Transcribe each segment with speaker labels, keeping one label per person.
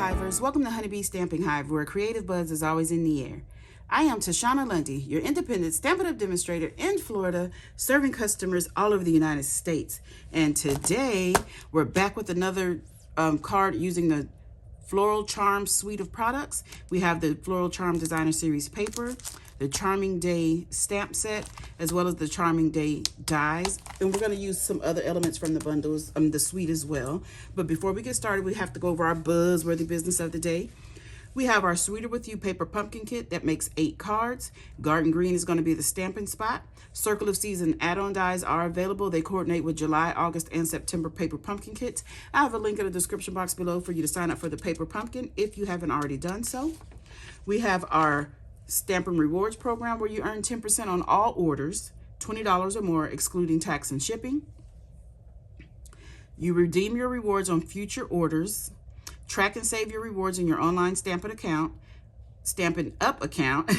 Speaker 1: Hivers, welcome to Honeybee Stamping Hive, where creative buzz is always in the air. I am Tashana Lundy, your independent Stampin' Up demonstrator in Florida, serving customers all over the United States. And today, we're back with another card using the Floral Charm suite of products. We have the Floral Charm Designer Series paper, the Charming Day stamp set, as well as the Charming Day dies. And we're going to use some other elements from the bundles, the suite as well. But before we get started, we have to go over our buzzworthy business of the day. We have our Sweeter With You paper pumpkin kit that makes 8 cards. Garden Green is going to be the stamping spot. Circle of Season add-on dies are available. They coordinate with July, August, and September paper pumpkin kits. I have a link in the description box below for you to sign up for the paper pumpkin if you haven't already done so. We have our Stampin' Rewards program where you earn 10% on all orders, $20 or more, excluding tax and shipping. You redeem your rewards on future orders. Track and save your rewards in your online Stampin' Up account.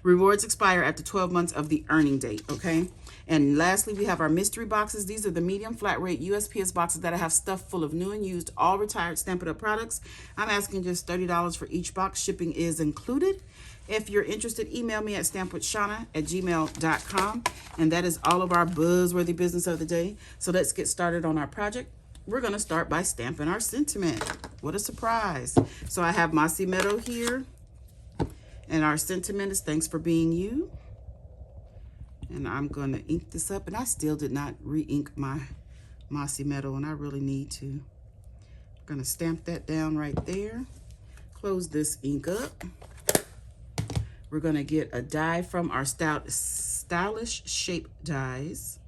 Speaker 1: Rewards expire after 12 months of the earning date, okay? And lastly, we have our mystery boxes. These are the medium flat rate USPS boxes that I have stuffed full of new and used, all retired Stampin' Up products. I'm asking just $30 for each box. Shipping is included. If you're interested, email me at stampwithshana@gmail.com. And that is all of our buzzworthy business of the day. So let's get started on our project. We're going to start by stamping our sentiment. What a surprise. So I have Mossy Meadow here. And our sentiment is thanks for being you. And I'm going to ink this up. And I still did not re-ink my Mossy Meadow, and I really need to. I'm going to stamp that down right there. Close this ink up. We're going to get a die from our Stylish Shape dies.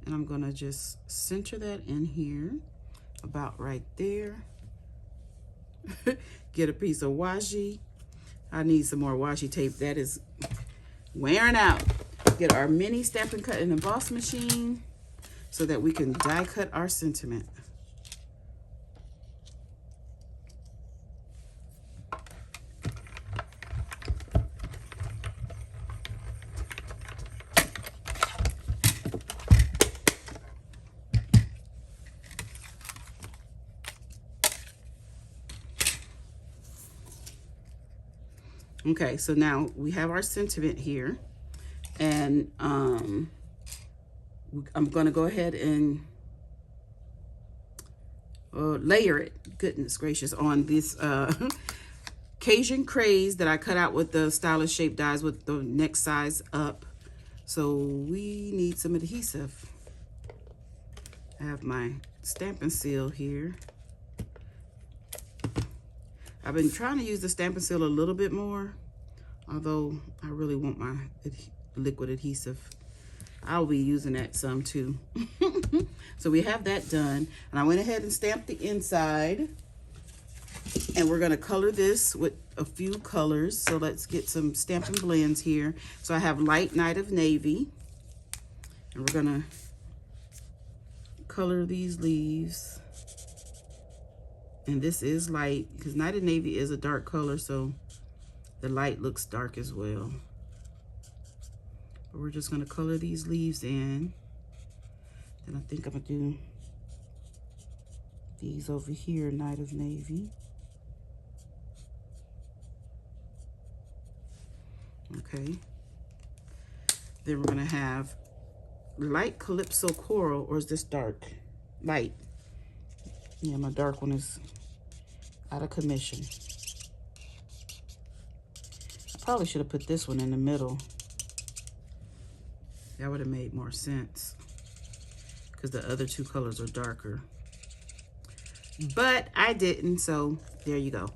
Speaker 1: And I'm going to just center that in here, about right there. Get a piece of washi. I need some more washi tape. That is wearing out. Get our mini Stampin' Cut and Emboss machine so that we can die cut our sentiment. Okay, so now we have our sentiment here, and I'm going to go ahead and layer it, goodness gracious, on this Cajun Craze that I cut out with the Stylish Shape dies with the next size up. So we need some adhesive. I have my Stampin' Seal here. I've been trying to use the Stampin' Seal a little bit more, although I really want my liquid adhesive. I'll be using that some too. So we have that done. And I went ahead and stamped the inside. And we're going to color this with a few colors. So let's get some Stampin' Blends here. So I have Light Night of Navy. And we're going to color these leaves. And this is light, because Night of Navy is a dark color, so the light looks dark as well. But we're just going to color these leaves in. Then I think I'm going to do these over here, Night of Navy. Okay. Then we're going to have Light Calypso Coral, or is this dark? Light. Yeah, my dark one is out of commission. I probably should have put this one in the middle. That would have made more sense, because the other two colors are darker. But I didn't, so there you go.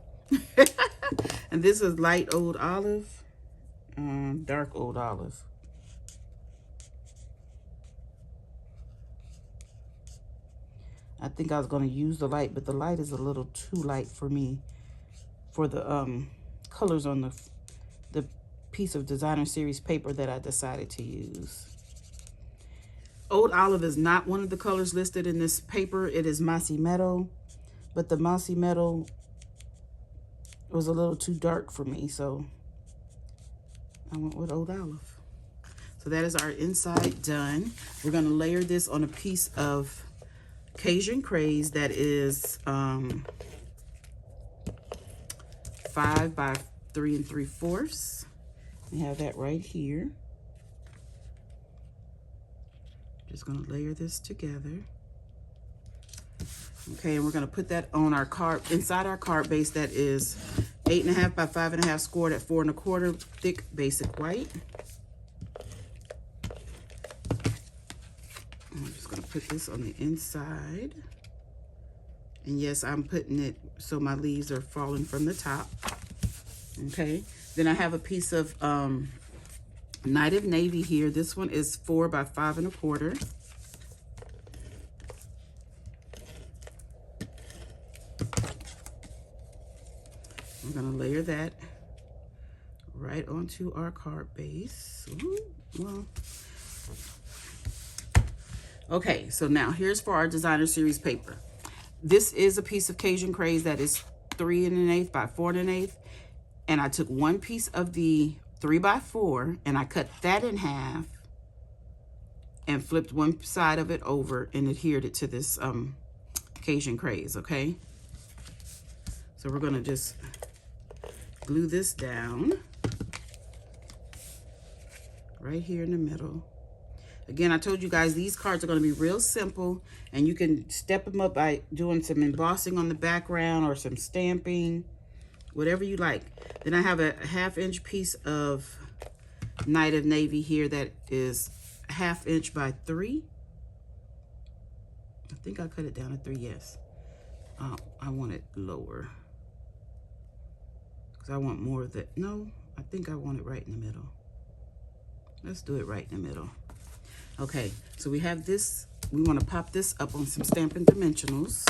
Speaker 1: And this is Light Old Olive, Dark Old Olive. I think I was going to use the light, but the light is a little too light for me for the colors on the piece of Designer Series paper that I decided to use. Old Olive is not one of the colors listed in this paper. It is Mossy Meadow, but the Mossy Meadow was a little too dark for me, so I went with Old Olive. So that is our inside done. We're going to layer this on a piece of Cajun Craze that is 5 by 3 3/4. I have that right here. Just gonna layer this together. Okay, and we're gonna put that on our card, inside our card base that is 8.5 by 5.5 scored at 4 1/4 thick basic white. I'm just gonna put this on the inside. And yes, I'm putting it so my leaves are falling from the top. Okay, then I have a piece of Night of Navy here. This one is 4 by 5 1/4. I'm gonna layer that right onto our card base. Ooh, well. Okay, so now here's for our designer series paper. This is a piece of Cajun Craze that is 3 1/8 by 4 1/8. And I took one piece of the 3 by 4 and I cut that in half and flipped one side of it over and adhered it to this Cajun Craze, okay? So we're gonna just glue this down right here in the middle. Again, I told you guys these cards are gonna be real simple and you can step them up by doing some embossing on the background or some stamping, whatever you like. Then I have a 1/2 inch piece of Night of Navy here that is 1/2 inch by 3. I think I cut it down to 3, yes. I want it lower because I want more of that. No, I think I want it right in the middle. Let's do it right in the middle. Okay, so we have this. We want to pop this up on some Stampin' Dimensionals.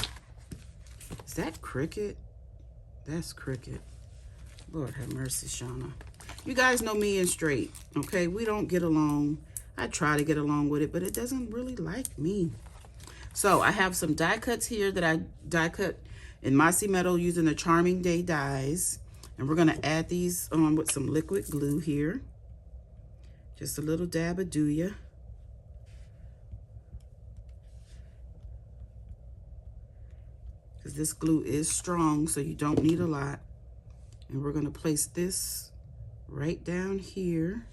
Speaker 1: Is that Cricut? That's Cricut. Lord have mercy, Shauna. You guys know me and straight, okay? We don't get along. I try to get along with it, but it doesn't really like me. So I have some die cuts here that I die cut in Mossy Metal using the Charming Day dies. And we're gonna add these on with some liquid glue here. Just a little dab of do ya. Because this glue is strong, so you don't need a lot. And we're gonna place this right down here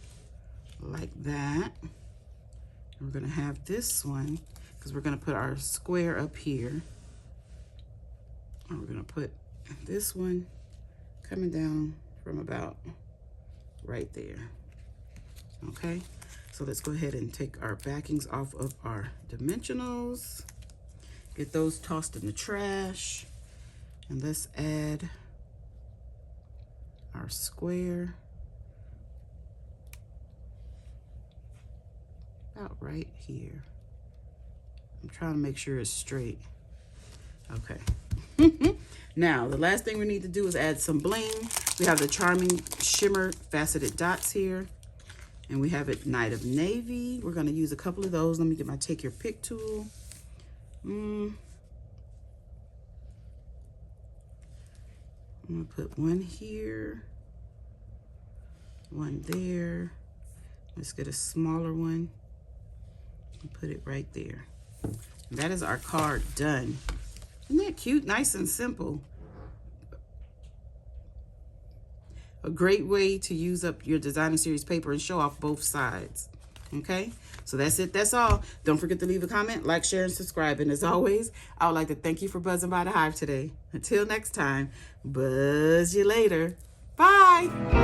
Speaker 1: like that. And we're gonna have this one, because we're gonna put our square up here. And we're gonna put this one coming down from about right there. Okay, so let's go ahead and take our backings off of our dimensionals. Get those tossed in the trash. And let's add our square about right here. I'm trying to make sure it's straight. Okay. Now, the last thing we need to do is add some bling. We have the Charming Shimmer Faceted Dots here. And we have it Night of Navy. We're going to use a couple of those. Let me get my Take Your Pick tool. I'm going to put one here, one there. Let's get a smaller one and put it right there. And that is our card done. Isn't that cute? Nice and simple. A great way to use up your designer series paper and show off both sides. Okay, so that's it. That's all. Don't forget to leave a comment, like, share, and subscribe. And as always, I would like to thank you for buzzing by the Hive today. Until next time, buzz you later. Bye.